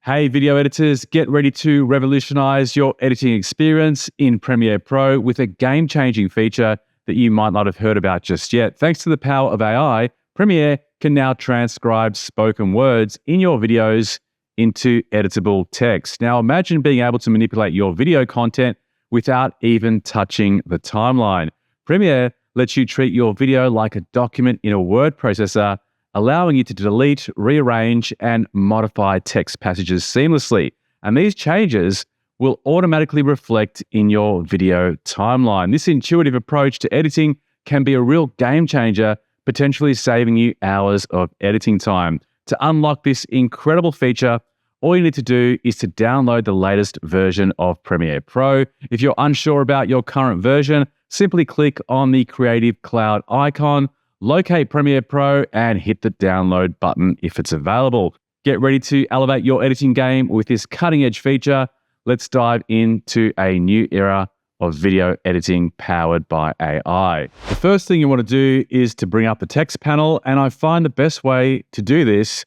Hey, video editors, get ready to revolutionize your editing experience in Premiere Pro with a game-changing feature that you might not have heard about just yet. Thanks to the power of AI, Premiere can now transcribe spoken words in your videos into editable text. Now, imagine being able to manipulate your video content without even touching the timeline. Premiere lets you treat your video like a document in a word processor, allowing you to delete, rearrange, and modify text passages seamlessly. And these changes will automatically reflect in your video timeline. This intuitive approach to editing can be a real game changer, potentially saving you hours of editing time. To unlock this incredible feature, all you need to do is to download the latest version of Premiere Pro. If you're unsure about your current version, simply click on the Creative Cloud icon, locate Premiere Pro, and hit the download button if it's available. Get ready to elevate your editing game with this cutting-edge feature. Let's dive into a new era of video editing powered by AI. The first thing you want to do is to bring up the text panel, and I find the best way to do this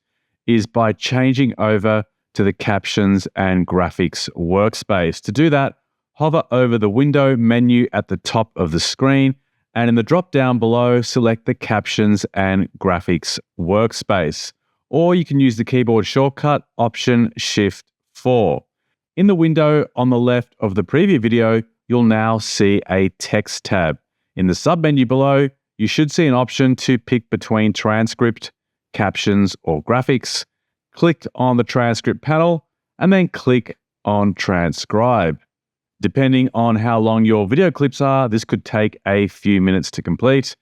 is by changing over to the Captions and Graphics workspace. To do that, hover over the window menu at the top of the screen, and in the drop-down below, select the Captions and Graphics workspace. Or you can use the keyboard shortcut, Option Shift 4. In the window on the left of the preview video, you'll now see a text tab. In the submenu below, you should see an option to pick between Transcript, Captions, or Graphics. Click on the Transcript panel, and then click on Transcribe. Depending on how long your video clips are, this could take a few minutes to complete.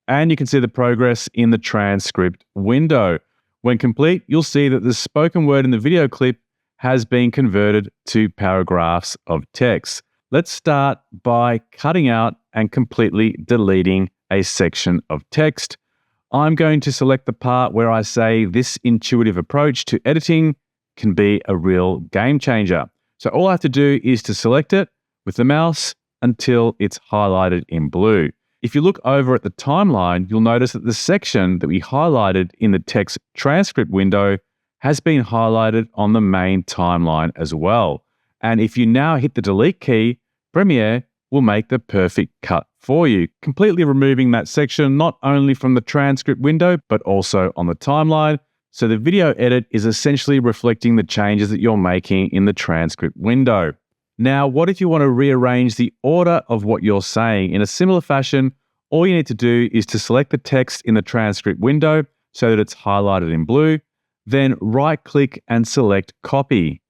And you can see the progress in the transcript window. When complete, you'll see that the spoken word in the video clip has been converted to paragraphs of text. Let's start by cutting out and completely deleting a section of text. I'm going to select the part where I say this intuitive approach to editing can be a real game changer. So all I have to do is to select it with the mouse until it's highlighted in blue. If you look over at the timeline, you'll notice that the section that we highlighted in the text transcript window has been highlighted on the main timeline as well. And if you now hit the delete key, Premiere will make the perfect cut for you, completely removing that section not only from the transcript window, but also on the timeline. So the video edit is essentially reflecting the changes that you're making in the transcript window. Now, what if you want to rearrange the order of what you're saying? In a similar fashion, all you need to do is to select the text in the transcript window so that it's highlighted in blue, then right-click and select Copy.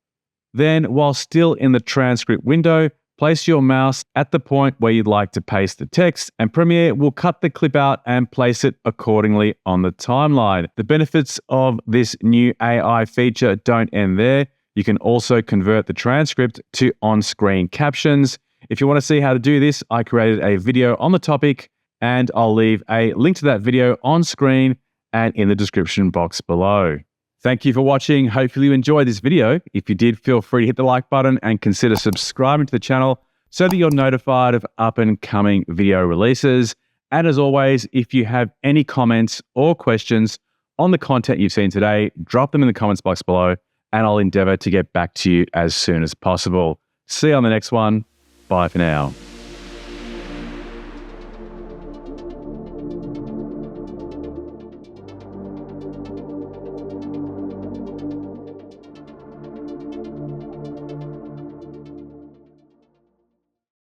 Then, while still in the transcript window, place your mouse at the point where you'd like to paste the text, and Premiere will cut the clip out and place it accordingly on the timeline. The benefits of this new AI feature don't end there. You can also convert the transcript to on-screen captions. If you want to see how to do this, I created a video on the topic, and I'll leave a link to that video on screen and in the description box below. Thank you for watching. Hopefully you enjoyed this video. If you did, feel free to hit the like button and consider subscribing to the channel so that you're notified of up and coming video releases. And as always, if you have any comments or questions on the content you've seen today, drop them in the comments box below, and I'll endeavor to get back to you as soon as possible. See you on the next one. Bye for now.